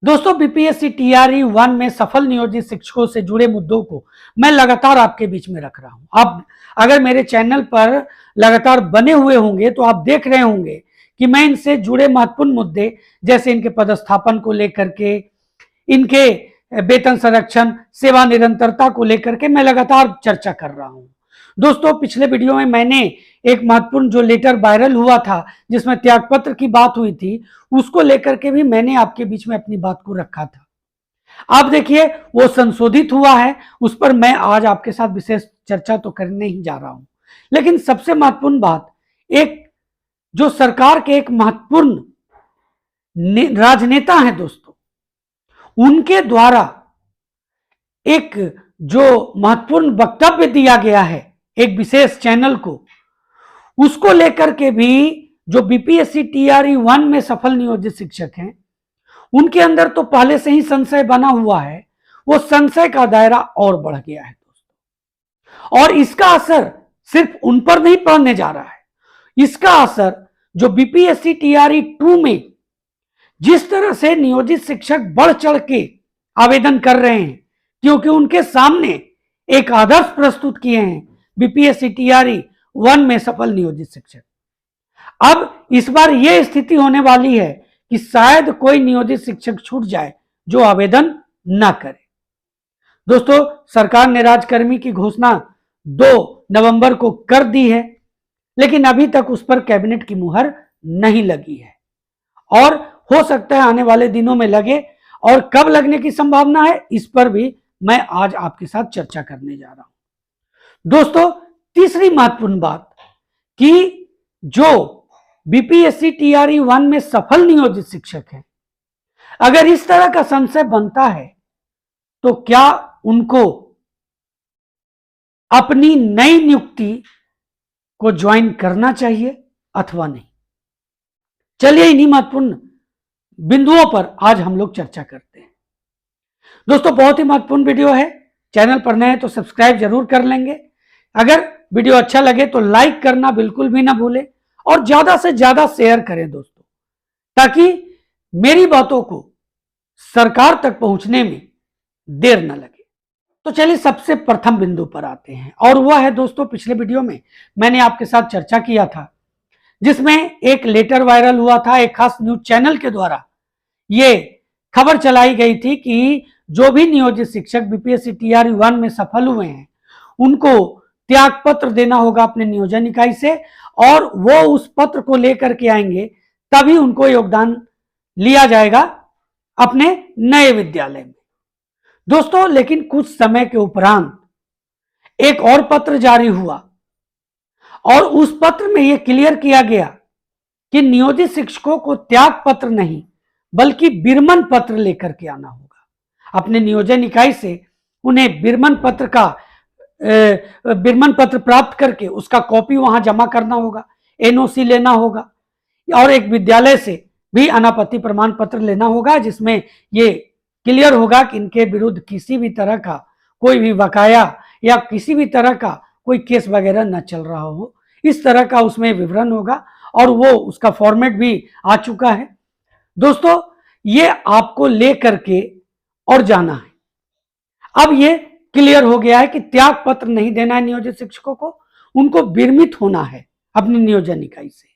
दोस्तों, BPSC TRE 1 में सफल नियोजित शिक्षकों से जुड़े मुद्दों को मैं लगातार आपके बीच में रख रहा हूं। आप अगर मेरे चैनल पर लगातार बने हुए होंगे तो आप देख रहे होंगे कि मैं इनसे जुड़े महत्वपूर्ण मुद्दे जैसे इनके पदस्थापन को लेकर के, इनके वेतन संरक्षण, सेवा निरंतरता को लेकर के मैं लगातार चर्चा कर रहा हूं। दोस्तों, पिछले वीडियो में मैंने एक महत्वपूर्ण जो लेटर वायरल हुआ था जिसमें त्यागपत्र की बात हुई थी, उसको लेकर के भी मैंने आपके बीच में अपनी बात को रखा था। आप देखिए, वो संशोधित हुआ है, उस पर मैं आज आपके साथ विशेष चर्चा तो करने ही जा रहा हूं। लेकिन सबसे महत्वपूर्ण बात, एक जो सरकार के एक महत्वपूर्ण राजनेता हैं दोस्तों, उनके द्वारा एक जो महत्वपूर्ण वक्तव्य दिया गया है एक विशेष चैनल को, उसको लेकर के भी जो बीपीएससी टीआरई 1 में सफल नियोजित शिक्षक हैं उनके अंदर तो पहले से ही संशय बना हुआ है। वो संशय का दायरा और बढ़ गया है दोस्तों, और इसका असर सिर्फ उन पर नहीं पड़ने जा रहा है। इसका असर जो बीपीएससी टीआरई 2 में जिस तरह से नियोजित शिक्षक बढ़ चढ़ के आवेदन कर रहे हैं, क्योंकि उनके सामने एक आदर्श प्रस्तुत किए हैं बीपीएससी टीआरई 1 में सफल नियोजित शिक्षक। अब इस बार यह स्थिति होने वाली है कि शायद कोई नियोजित शिक्षक छूट जाए जो आवेदन ना करे। दोस्तों, सरकार ने राज्यकर्मी की घोषणा 2 नवंबर को कर दी है, लेकिन अभी तक उस पर कैबिनेट की मुहर नहीं लगी है और हो सकता है आने वाले दिनों में लगे, और कब लगने की संभावना है इस पर भी मैं आज आपके साथ चर्चा करने जा रहा हूं। दोस्तों, तीसरी महत्वपूर्ण बात कि जो बीपीएससी टीआरई 1 में सफल नियोजित शिक्षक हैं, अगर इस तरह का संशय बनता है तो क्या उनको अपनी नई नियुक्ति को ज्वाइन करना चाहिए अथवा नहीं। चलिए इन्हीं महत्वपूर्ण बिंदुओं पर आज हम लोग चर्चा करते हैं। दोस्तों, बहुत ही महत्वपूर्ण वीडियो है, चैनल पर नए हैं तो सब्सक्राइब जरूर कर लेंगे। अगर वीडियो अच्छा लगे तो लाइक करना बिल्कुल भी ना भूलें और ज्यादा से ज्यादा शेयर करें दोस्तों, ताकि मेरी बातों को सरकार तक पहुंचने में देर न लगे। तो चलिए सबसे प्रथम बिंदु पर आते हैं, और वह है दोस्तों, पिछले वीडियो में मैंने आपके साथ चर्चा किया था जिसमें एक लेटर वायरल हुआ था। एक खास न्यूज चैनल के द्वारा ये खबर चलाई गई थी कि जो भी नियोजित शिक्षक बीपीएससी टीआरई 1 में सफल हुए हैं उनको त्याग पत्र देना होगा अपने नियोजन इकाई से, और वो उस पत्र को लेकर के आएंगे, तभी उनको योगदान लिया जाएगा अपने नए विद्यालय में। दोस्तों, लेकिन कुछ समय के उपरांत एक और पत्र जारी हुआ और उस पत्र में यह क्लियर किया गया कि नियोजित शिक्षकों को त्याग पत्र नहीं बल्कि विरमण पत्र लेकर के आना होगा अपने नियोजन इकाई से। उन्हें विरमण पत्र प्राप्त करके उसका कॉपी वहां जमा करना होगा, एनओसी लेना होगा, और एक विद्यालय से भी अनापत्ति प्रमाण पत्र लेना होगा जिसमें ये क्लियर होगा कि इनके विरुद्ध किसी भी तरह का कोई भी बकाया या किसी भी तरह का कोई केस वगैरह न चल रहा हो। इस तरह का उसमें विवरण होगा और वो उसका फॉर्मेट भी आ चुका है। दोस्तों, ये आपको ले करके और जाना है। अब ये क्लियर हो गया है कि त्याग पत्र नहीं देना है नियोजित शिक्षकों को, उनको विरमित होना है अपनी नियोजन इकाई से,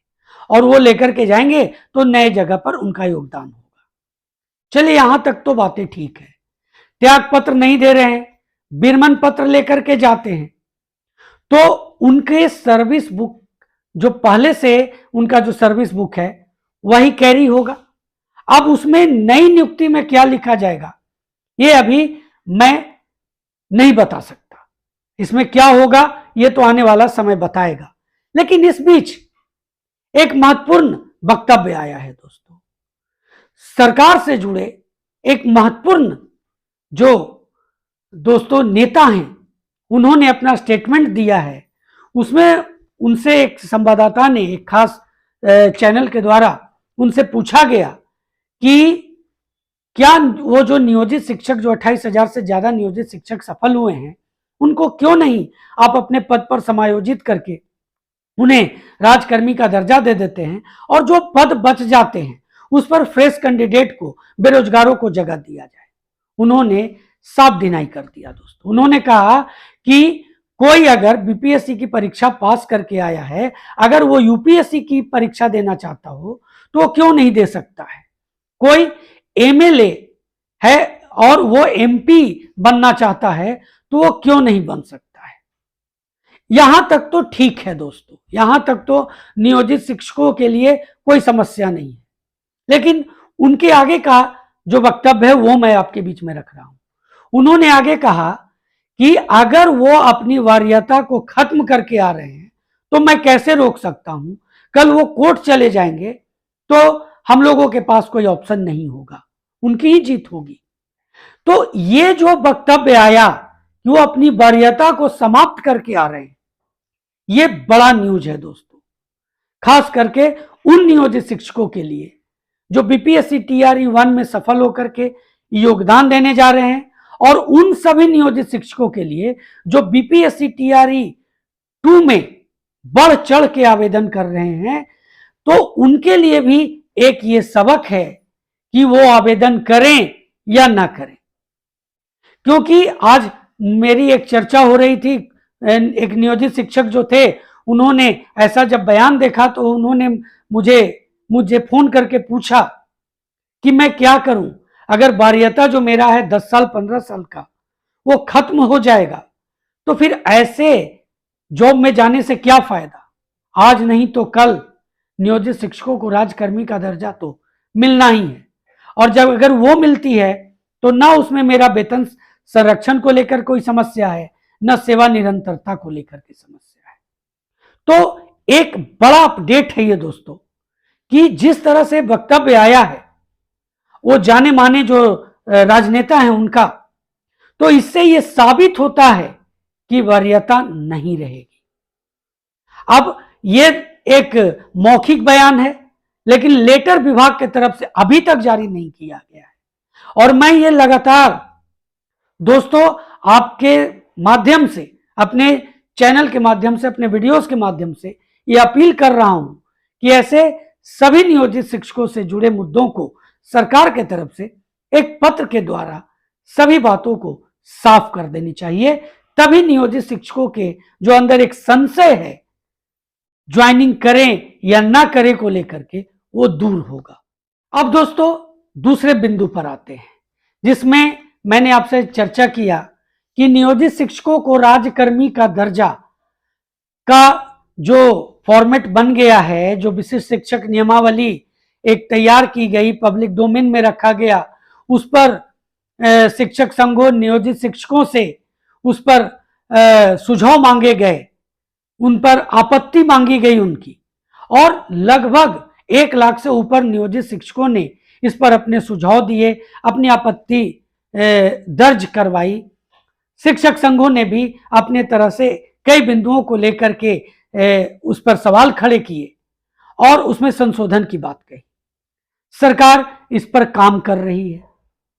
और वो लेकर के जाएंगे तो नए जगह पर उनका योगदान होगा। चलिए, यहां तक तो बातें ठीक है। त्याग पत्र नहीं दे रहे हैं, विरमण पत्र लेकर के जाते हैं, तो उनके सर्विस बुक जो पहले से उनका जो सर्विस बुक है वही कैरी होगा। अब उसमें नई नियुक्ति में क्या लिखा जाएगा ये अभी मैं नहीं बता सकता। इसमें क्या होगा ये तो आने वाला समय बताएगा। लेकिन इस बीच एक महत्वपूर्ण वक्तव्य आया है दोस्तों, सरकार से जुड़े एक महत्वपूर्ण जो दोस्तों नेता हैं उन्होंने अपना स्टेटमेंट दिया है। उसमें उनसे एक संवाददाता ने एक खास चैनल के द्वारा उनसे पूछा गया कि क्या वो जो नियोजित शिक्षक जो 28,000 से ज्यादा नियोजित शिक्षक सफल हुए हैं उनको क्यों नहीं आप अपने पद पर समायोजित करके उन्हें राजकर्मी का दर्जा दे देते हैं, और जो पद बच जाते हैं उस पर फ्रेश कैंडिडेट को, बेरोजगारों को जगह दिया जाए। उन्होंने साफ डिनाई कर दिया दोस्तों। उन्होंने कहा कि कोई अगर बीपीएससी की परीक्षा पास करके आया है, अगर वो यूपीएससी की परीक्षा देना चाहता हो तो वो क्यों नहीं दे सकता है। कोई एमएलए है और वो एमपी बनना चाहता है तो वो क्यों नहीं बन सकता है। यहां तक तो ठीक है दोस्तों, यहां तक तो नियोजित शिक्षकों के लिए कोई समस्या नहीं है। लेकिन उनके आगे का जो वक्तव्य है वो मैं आपके बीच में रख रहा हूं। उन्होंने आगे कहा कि अगर वो अपनी वरीयता को खत्म करके आ रहे हैं तो मैं कैसे रोक सकता हूं। कल वो कोर्ट चले जाएंगे तो हम लोगों के पास कोई ऑप्शन नहीं होगा, उनकी ही जीत होगी। तो ये जो वक्तव्य आया कि वो अपनी वरीयता को समाप्त करके आ रहे हैं, ये बड़ा न्यूज है दोस्तों, खास करके उन नियोजित शिक्षकों के लिए जो बीपीएससी टीआरई 1 में सफल होकर के योगदान देने जा रहे हैं, और उन सभी नियोजित शिक्षकों के लिए जो बीपीएससी टीआरई 2 में बढ़ चढ़ के आवेदन कर रहे हैं। तो उनके लिए भी एक ये सबक है कि वो आवेदन करें या ना करें। क्योंकि आज मेरी एक चर्चा हो रही थी, एक नियोजित शिक्षक जो थे उन्होंने ऐसा जब बयान देखा तो उन्होंने मुझे फोन करके पूछा कि मैं क्या करूं, अगर वरीयता जो मेरा है 10 साल 15 साल का वो खत्म हो जाएगा तो फिर ऐसे जॉब में जाने से क्या फायदा। आज नहीं तो कल नियोजित शिक्षकों को राजकर्मी का दर्जा तो मिलना ही है, और जब अगर वो मिलती है तो ना उसमें मेरा वेतन संरक्षण को लेकर कोई समस्या है, न सेवा निरंतरता को लेकर के समस्या है। तो एक बड़ा अपडेट है ये दोस्तों कि जिस तरह से वक्तव्य आया है वो जाने माने जो राजनेता हैं उनका, तो इससे ये साबित होता है कि वरीयता नहीं रहेगी। अब ये एक मौखिक बयान है, लेकिन लेटर विभाग की तरफ से अभी तक जारी नहीं किया गया है। और मैं ये लगातार दोस्तों आपके माध्यम से, अपने चैनल के माध्यम से, अपने वीडियोस के माध्यम से ये अपील कर रहा हूं कि ऐसे सभी नियोजित शिक्षकों से जुड़े मुद्दों को सरकार के तरफ से एक पत्र के द्वारा सभी बातों को साफ कर देनी चाहिए। तभी नियोजित शिक्षकों के जो अंदर एक संशय है ज्वाइनिंग करें या ना करें को लेकर के, वो दूर होगा। अब दोस्तों दूसरे बिंदु पर आते हैं जिसमें मैंने आपसे चर्चा किया कि नियोजित शिक्षकों को राज्यकर्मी का दर्जा का जो फॉर्मेट बन गया है, जो विशिष्ट शिक्षक नियमावली एक तैयार की गई, पब्लिक डोमेन में रखा गया, उस पर शिक्षक संघों नियोजित शिक्षकों से उस पर सुझाव मांगे गए, उन पर आपत्ति मांगी गई उनकी, और लगभग 1 लाख से ऊपर नियोजित शिक्षकों ने इस पर अपने सुझाव दिए, अपनी आपत्ति दर्ज करवाई। शिक्षक संघों ने भी अपने तरह से कई बिंदुओं को लेकर के उस पर सवाल खड़े किए और उसमें संशोधन की बात कही। सरकार इस पर काम कर रही है,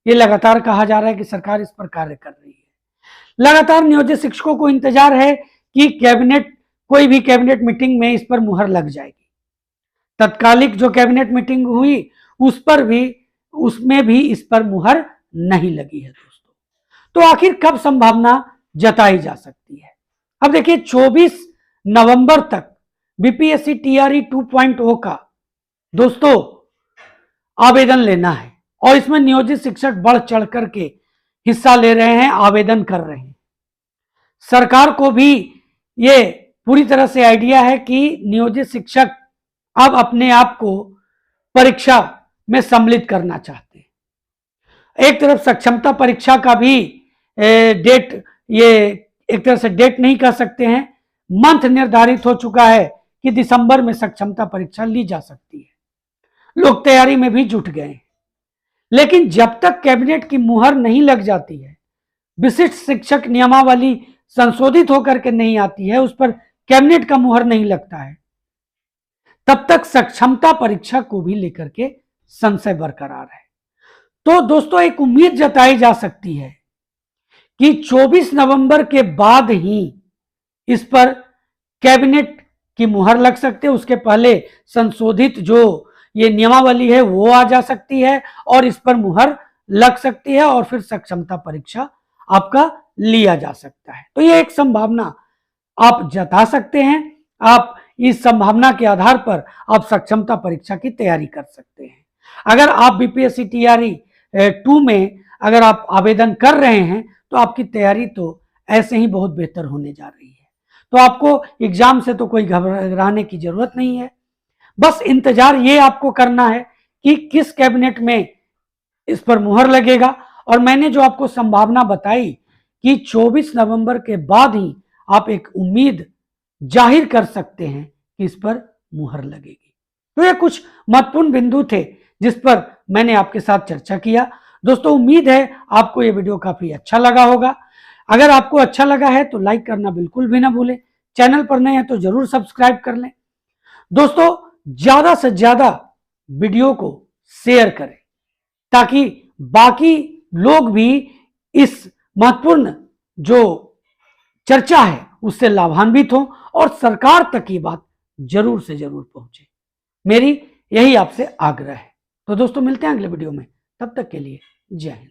ये लगातार कहा जा रहा है कि सरकार इस पर कार्य कर रही है। लगातार नियोजित शिक्षकों को इंतजार है कि कोई भी कैबिनेट मीटिंग में इस पर मुहर लग जाएगी। तत्कालिक जो कैबिनेट मीटिंग हुई उसमें भी इस पर मुहर नहीं लगी है दोस्तों। तो आखिर कब संभावना जताई जा सकती है? अब देखिए 24 नवंबर तक बीपीएससी टीआरई 2.0 का दोस्तों आवेदन लेना है, और इसमें नियोजित शिक्षक बढ़ चढ़ करके हिस्सा ले रहे हैं, आवेदन कर रहे हैं। सरकार को भी ये पूरी तरह से आइडिया है कि नियोजित शिक्षक अब अपने आप को परीक्षा में सम्मिलित करना चाहते हैं। एक तरफ सक्षमता परीक्षा का भी डेट, ये एक तरह से डेट नहीं कह सकते हैं, मंथ निर्धारित हो चुका है कि दिसंबर में सक्षमता परीक्षा ली जा सकती है। लोग तैयारी में भी जुट गए, लेकिन जब तक कैबिनेट की मुहर नहीं लग जाती है, विशिष्ट शिक्षक नियमावली संशोधित होकर के नहीं आती है, उस पर कैबिनेट का मुहर नहीं लगता है, तब तक सक्षमता परीक्षा को भी लेकर के संशय बरकरार है। तो दोस्तों एक उम्मीद जताई जा सकती है कि 24 नवंबर के बाद ही इस पर कैबिनेट की मुहर लग सकते है। उसके पहले संशोधित जो ये नियमावली है वो आ जा सकती है और इस पर मुहर लग सकती है और फिर सक्षमता परीक्षा आपका लिया जा सकता है। तो ये एक संभावना आप जता सकते हैं। आप इस संभावना के आधार पर आप सक्षमता परीक्षा की तैयारी कर सकते हैं। अगर आप बीपीएससी टीआरई 2 में अगर आप आवेदन कर रहे हैं तो आपकी तैयारी तो ऐसे ही बहुत बेहतर होने जा रही है। तो आपको एग्जाम से तो कोई घबराने की जरूरत नहीं है। बस इंतजार ये आपको करना है कि किस कैबिनेट में इस पर मुहर लगेगा। और मैंने जो आपको संभावना बताई कि 24 नवंबर के बाद ही आप एक उम्मीद जाहिर कर सकते हैं कि इस पर मुहर लगेगी। तो ये कुछ महत्वपूर्ण बिंदु थे जिस पर मैंने आपके साथ चर्चा किया। दोस्तों, उम्मीद है आपको ये वीडियो काफी अच्छा लगा होगा। अगर आपको अच्छा लगा है तो लाइक करना बिल्कुल भी ना भूलें। चैनल पर नए हैं तो जरूर सब्सक्राइब कर लें। दोस्तों, ज्यादा से ज्यादा वीडियो को शेयर करें ताकि बाकी लोग भी इस महत्वपूर्ण जो चर्चा है उससे लाभान्वित हो और सरकार तक ये बात जरूर से जरूर पहुंचे। मेरी यही आपसे आग्रह है। तो दोस्तों, मिलते हैं अगले वीडियो में। तब तक के लिए जय हिंद।